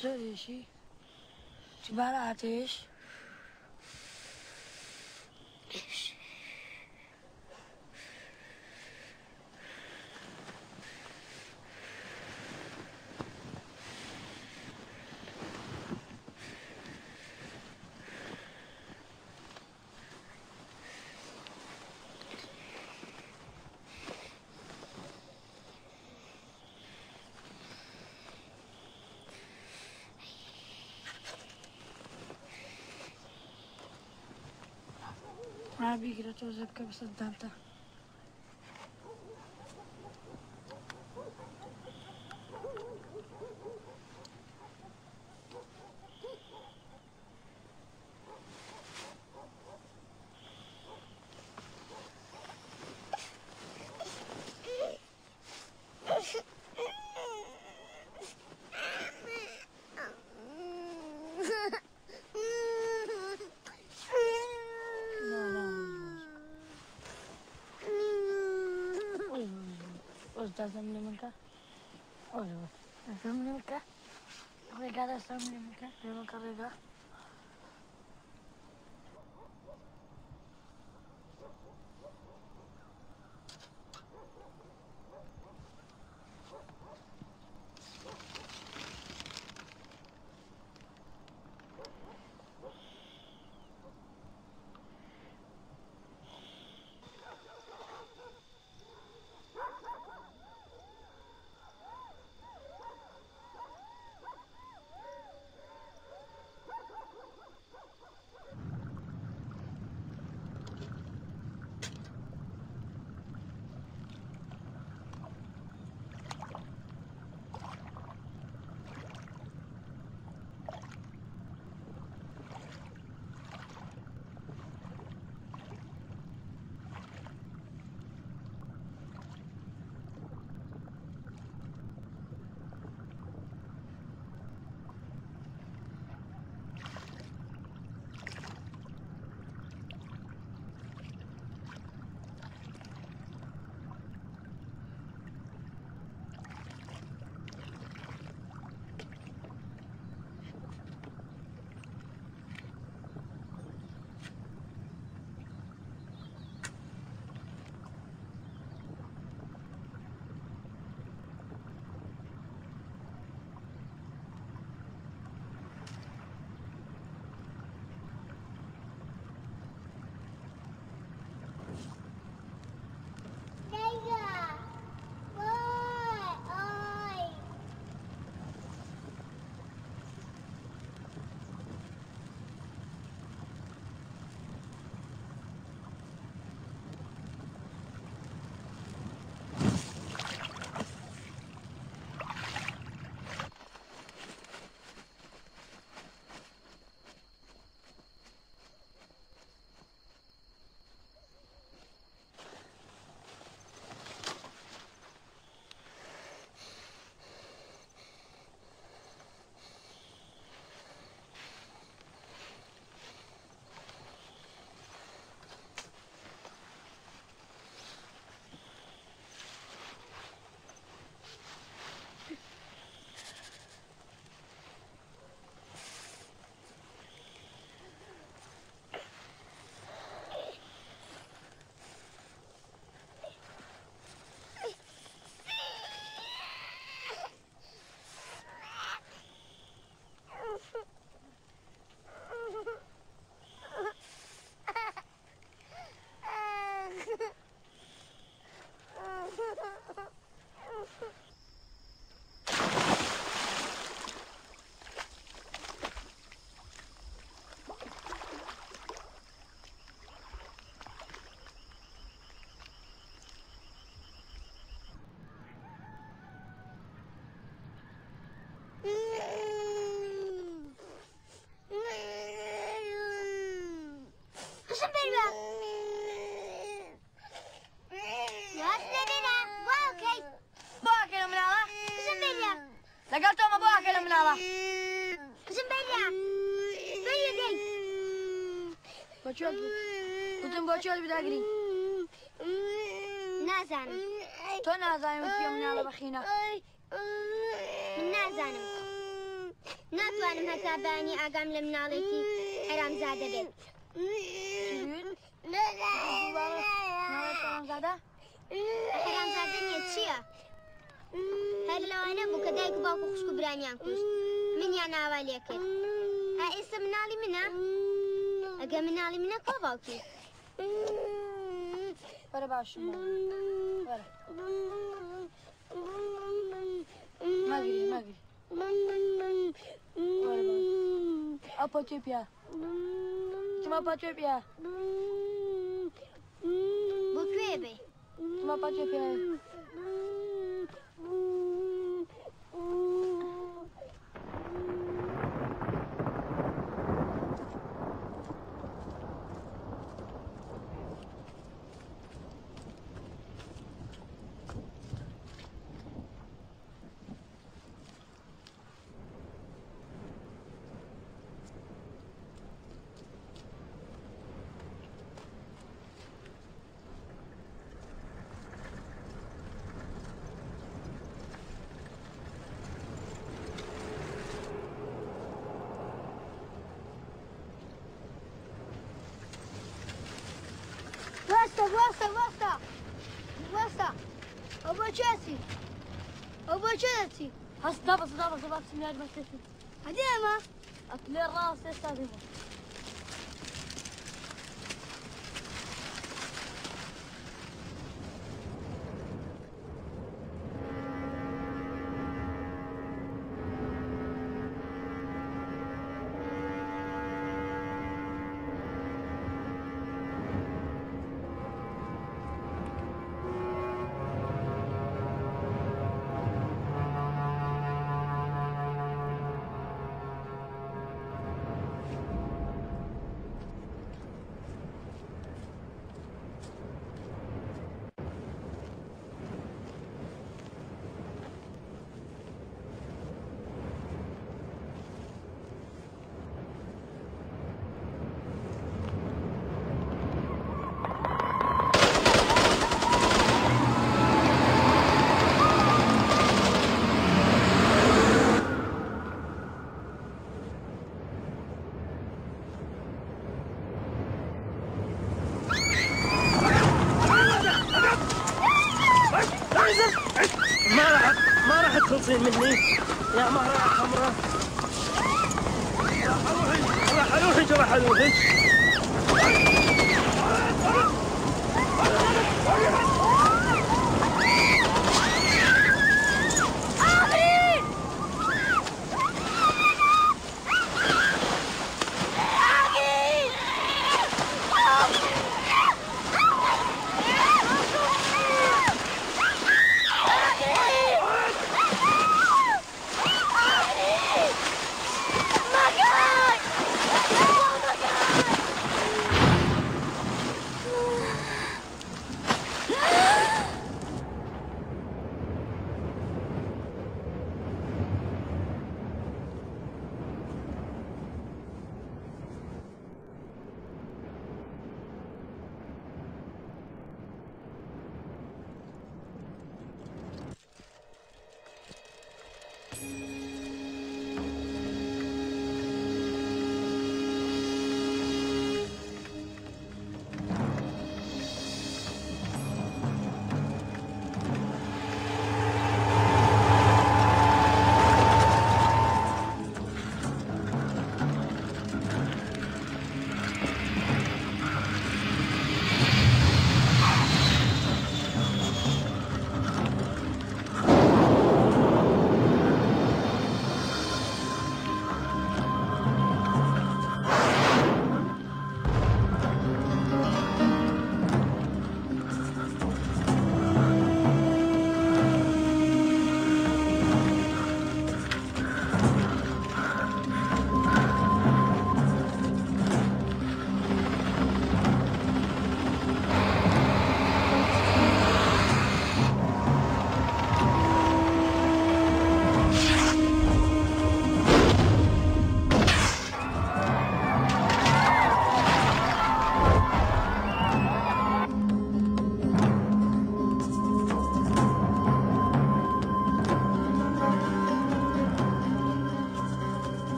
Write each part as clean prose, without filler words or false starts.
زۆرێشی جبارە ئاتێش ما بيقرا توزب كبس الدامتا لازم منك أوه لازم منك رجع لازم منك رجع گوتم بۆ چۆت بداگری نازانم تۆ نازانم پێم مناڵە بەخینە من نازانم ناتوانم هەتا بانی ئاگام لە مناڵێکی حەرامزادە بێت. حەرامزادە؟ حەرامزادە نییە چییە؟ هەر لەوانە بوو کە دایک و باوکو خوشک و برانیان کوشت منیان ئاوا لێ کرد. ئێستا مناڵی منە؟ ئەگە مناڵی منە کۆ باوکی؟ وەرە باشم وەرە ماگری ماگری وەرە باش ئەو پۆتێ پیا تما پاتوێ پیا بۆ کوێ بێ؟ تما پاتوێ پیا وەستا ئەو بۆ چێسی ئەو بۆ چێسی هەستا بەسدا بەسە باکسم یاد بەستێتی هەدی ئەمە ئەتلێ ڕاست ئێستا دێمە ما راح تخلصين مني يا مهرة حمراء. راح اروحك راح اروحك.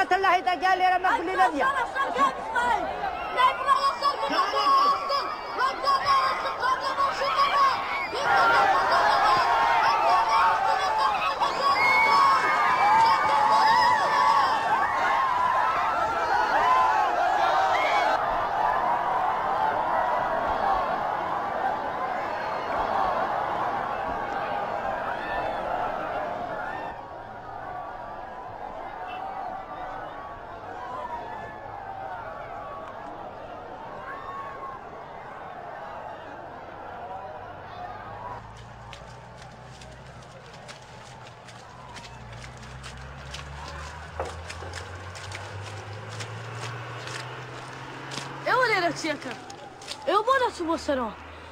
حتى الله يتجالي لما كل نبيا سيكر ايو بونا سمو سنو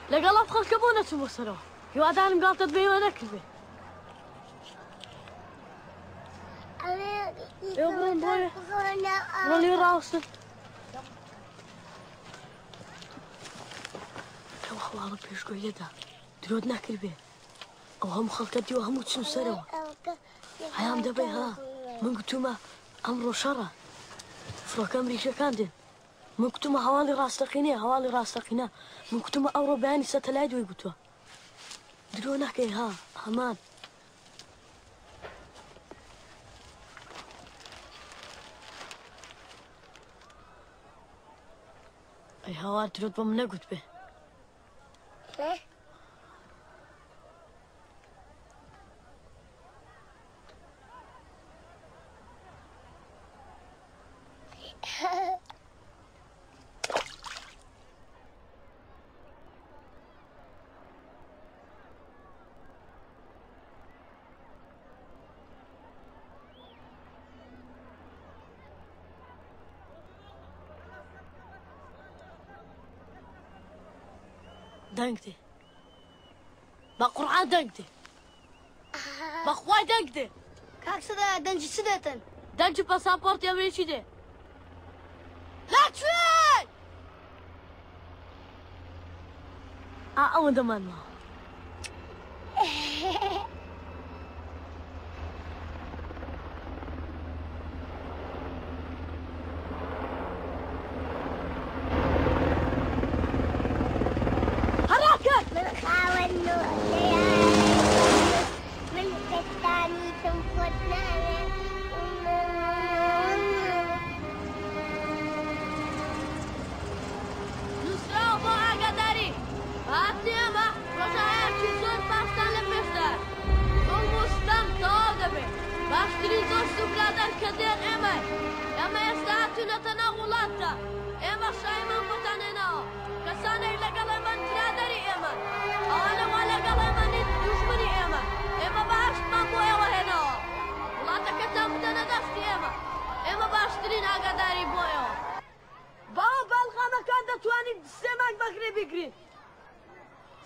لقى افخر كبونا سمو سنو يو ادان قالت بي وانا كذبه ايو بون بوي ولي راسل كم خوار بيش قيدا درود ناكل به او هم خلقتي وهم تسن سنو هيام دبي ها من قلتما امر شرع فروك امريكا كاندين من كتوما حوالي راستقينة من كتوما أورو باني ستلايد ويقتوا درونا كي ها همان أي هوار ترد بمنا قلت به دنقتي بقرعان دنقتي بخواي دنقتي كاك سدا دنجي سدتن دنجي باسابورت يا ويشي دي لا تشوي أو دمان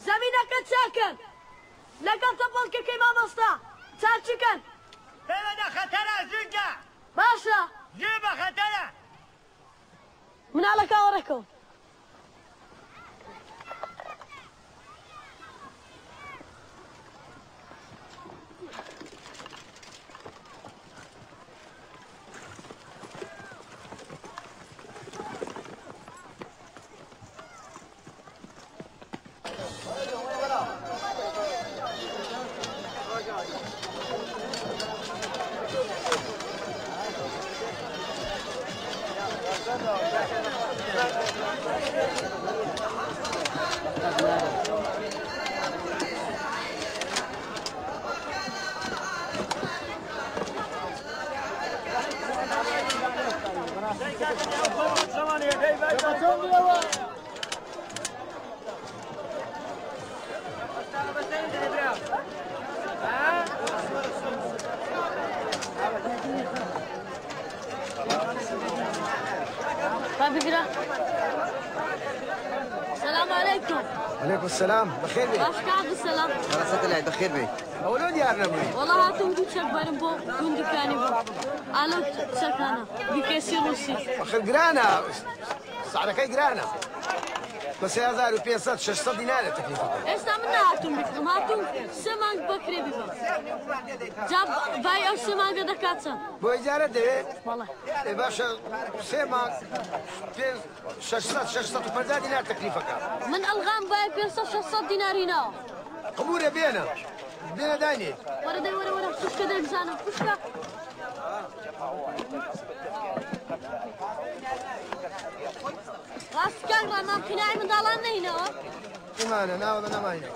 زمینەکە چاکەن لەگەڵ تەپۆڵکەکەی مامۆستا چاچکەن هێمەدا خەتەرە زیگە باشە زێ بە خەتەرە مناڵە کاوەڕێکەوە السلام عليكم. وعليكم السلام، بخير بك. باش قاعد بالسلام. راسك العيد بخير بك. مولود يا ارنبي. والله هاتم دوك شكبر بو كون دكاني بو. الو سكانه بكيسي روسي. اخي قرانا. صعدك اي قرانا. بە 3500 600 دینارە تەکلیفەکە. ئێستا من نهاتوم بیکڕم هاتووم 3 مانگ بەکرێ ببم جا بای ئەو 3 مانگە دەکات چەند بۆ ئیجارە دەوێت؟ بەڵێ باشە 3 مانگ 650 دینار تەکلیفەکە. من ئەلغام بای 500 600 دینارینەوە قبورە بێنە بێنە دانێ. وەرە دەی وەرە خوشکە دەیبزانم خوشکە ڕاستکان ڕامام قینای منداڵان نەهینەوە ئێمانە ناوەدە نەماینە.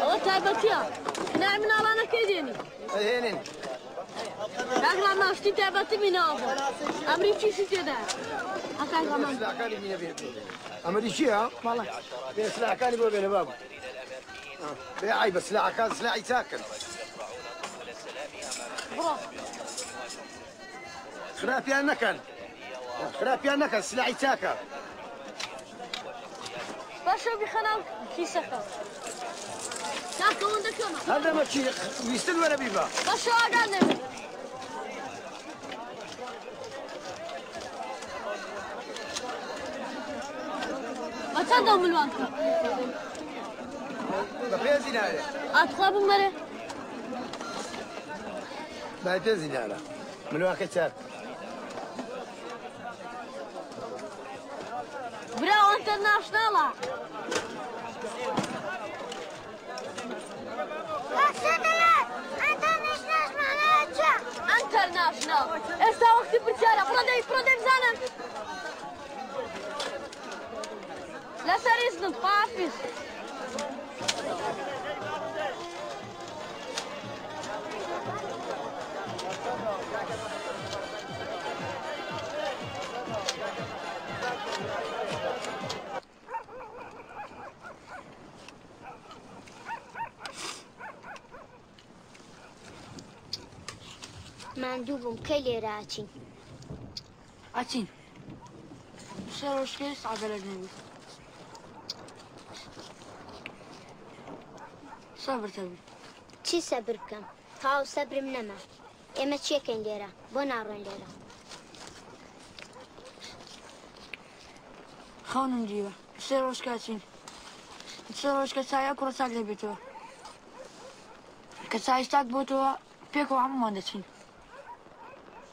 ئەوە تایبەتیە قینای مناڵانە کەی دێنی ئەهێنن. کاکڕام ماشتی تایبەتی بینەوە بۆ ئەمری چیشی تێدا ئەکاکڕامان سلاحەکانی بینە بێت. ئەمەری چییە؟ بەڵێ بێ سلاحەکانی بۆ بێنە بابە. بێ عیبە سلاحەکان سلاحی چاکن. بڕۆ خراپیان نەکەن. خراپیان نەکەن سلاحی چاکە. باشە بیخەناو کیسەکە کاکە ئەوەندەکەمە هەردەمە چی ویستن وەرە بیبە. باشە ئاگان دەبێت بەچەندە ملوان کە بە 5 دینارە. ئاتخوا بمەرێ بای 5 دینارە. ملوانکە چاک. برا ئۆنتەرناشناڵە ئەنتەرناشناڵ ئێستا وەختی پرسیارە بڕۆ دەی بزانم لەسەر ئیزنت خواحافیز ماندوو بووم کەی لێرە ئاچین ئاچین سێ ڕۆژکەی ساگەرە نەبی سەبرتە بی چی سەبر بکەم تاو سەبرم نەما ئێمە چیەکەین لێرە بۆ ناڕۆین لێرە خەونم دیوە سێ ڕۆژ کاچین سێ ڕۆژکە چایە کوڕە چاک دەبێتەوە کە چای چاک بۆتەوە پێکەوە هەمومان دەچین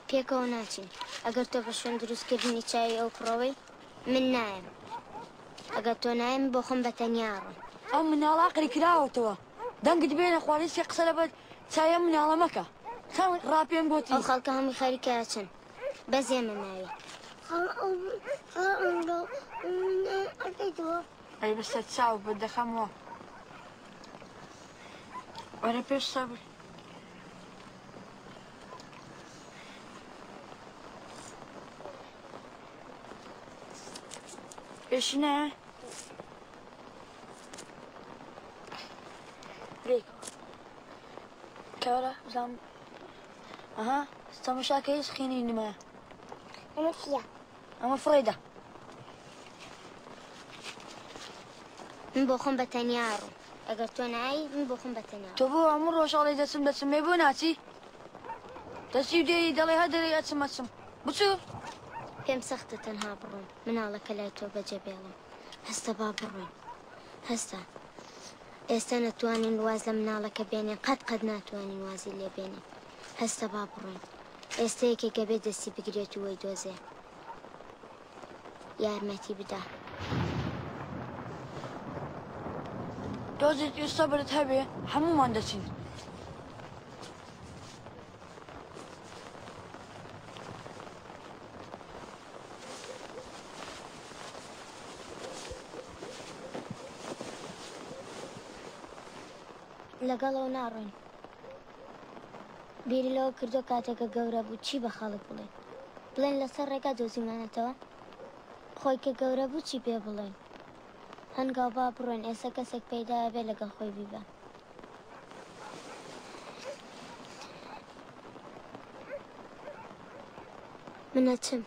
پێکەوە ناچین ئەگەر تۆ بە شوێن دروستکردنی چای ئەو کوڕەوەی من نایم ئەگەر تۆ نایم بۆ خۆم بەتەنیاڕۆم ئەو مناڵا قڕی کراوەتەوە دەنگت بێنە خوارد سێ قسە لەبەر چایە مناڵە مەکە چاون ڕاپێم بۆتی ئەو خەڵکە هەمووی خەریکاچن بەس ئێمە ناوی ئەی بەسەر چاو بە دەخەمەوە وەرە پێش سەبر پێشینە برێک کەوەرە بزانم ئەها تەماشاکە هیچ خینی نمە ئەمە چییە؟ ئەمە فڕێدە من بۆ خۆم بەتەنیاڕۆم ئەگەر تۆ نایی من بۆ خۆم بەتەنیاڕۆم تۆ بۆ هەموو ڕۆژاڵی دەچم مێ بۆ ناچی دەستی و دێری دەڵێ هەدەری ئەچم بچوو پێم سەختە تەنها بڕۆم مناڵەکە لای تۆ بەجێ بێڵم هەستە با بڕۆین هەستە ئێستا نەتوانین واز لە مناڵەکە بێنێ قەت ناتوانین وازی لێ بێنێ هەستە با بڕۆین ئێستا یەکێک گەبێ دەستی بگرێت و وەی دۆزێ یارمەتی بدە دۆزێت ئێستا بەرت هەبێ هەمومان دەچین لەگەڵەوە ناڕۆین بیری لەوە کردو کاتێکە گەورە بوو چی بە خەڵک بڵێن لەسەر ڕێگا دۆزیمانێتەوە خۆی کە گەورە بوو چی پێ بڵێن هەنگاو با بڕۆین ئێستا کەسێک پەیدایە بێ لەگەڵ خۆی بیبە منەچم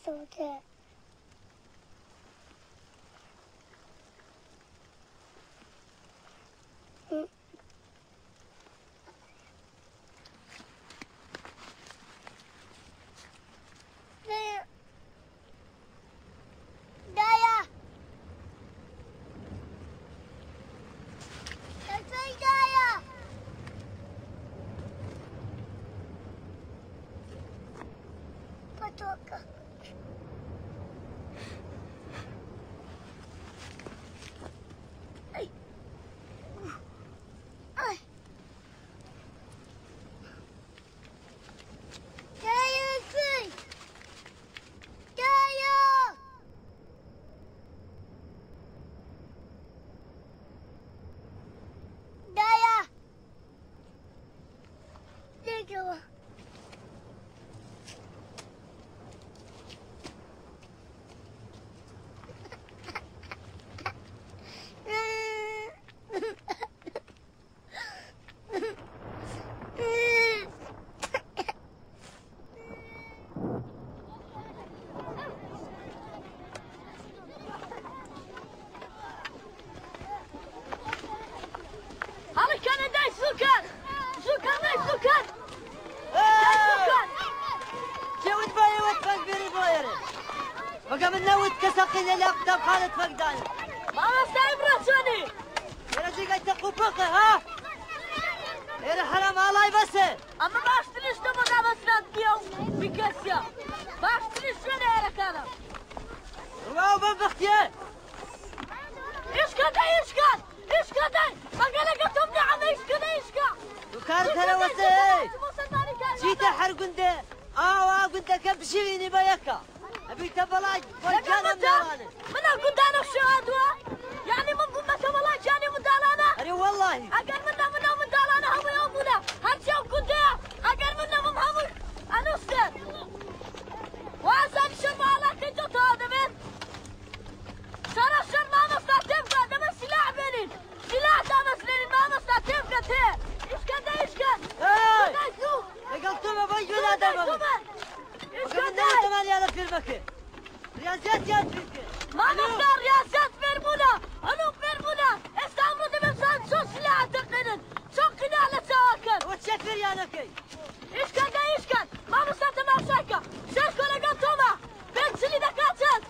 صوته إلى الأقدام خالد فقدان ما استعب راسوني يا رجل قاعد تقو بقى ها يا حرام الله يبسه أما ما أشتريش نمونا مسنات بيوم بكاسيا ما أشتريش ولا يا ركانا واو بنبختيه إيش كده ما قال قطمني عم إيش كده وكانت هلا وسهي جيت أحرق قنده قنده كبشيني بيكا أبي تبلاج والجانب نارانه من أقول أنا الشهادة يعني من قمة تبلاج يعني مدالانا أري والله أقل منا مدالانا هم يومنا هالشيء كنده أقل منا مهمل أنا أستاذ وأسأل الشر على كنت هذا من ترى الشر ما مصنع تبقى ده من سلاح بيني سلاح ده مسلين ما مصنع تبقى تيه إيش كده إيه قلتوا ما بيجوا لا دم وكمان 8000 في المكة رياضيات يا فيك ما نقدر رياضيات فيرمونا أنا فيرمونا استعملوا دمسان شو سلاح تقنن شو قناع على سواكر وتشكر يا نكي إيش كان ما مستعد مع شاكا شاكو لقاتوما بنت اللي دكاتن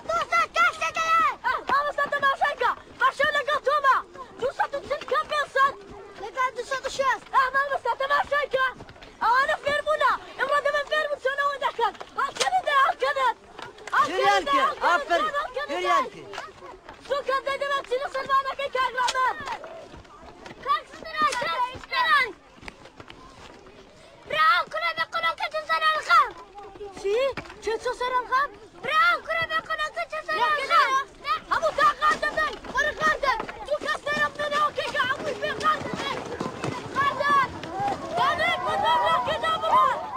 توصل كاسة ديان ما مستعد مع شاكا باشا لقاتوما توصل تتكم بيصل لقات دوسات الشاس ما مستعد مع شاكا أنا فيرمونا إمرأة من فيرمون سنة ودكت هالكنت جريانك أفر جريانك شو كان ده دمت شنو سلمانك كان رمان كان ستراي براو كنا بقولون كتنزل الخام شي تنزل الخام براو كنا بقولون كتنزل الخام أبو تاقات دمي ورقاتك شو كسر ربنا وكيك عموش بقاتك قاتك قاتك وطلع كده براد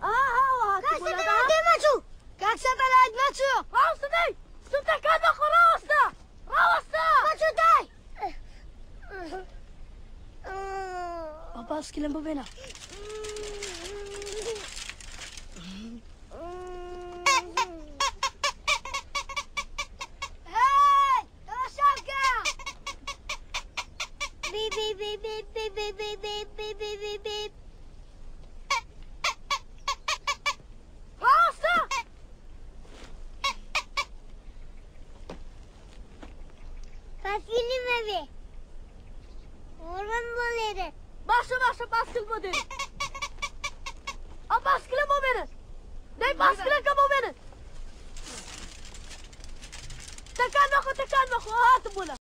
ها كاكسة بلاد ماتشو كاكسة بلاد ماتشو راستا داي سنتا كذا راستا ماتشو داي بابا اسكيلن بابينا هاي ترشمكا بيب بيب بيب بيب بيب بيب بيب بيب بيب بيب راستا فاسيلي مبي ورمن بوليري باشا باسكل مدير باسكل مبينة داي باسكل كمبينة تكان مخو هات بولا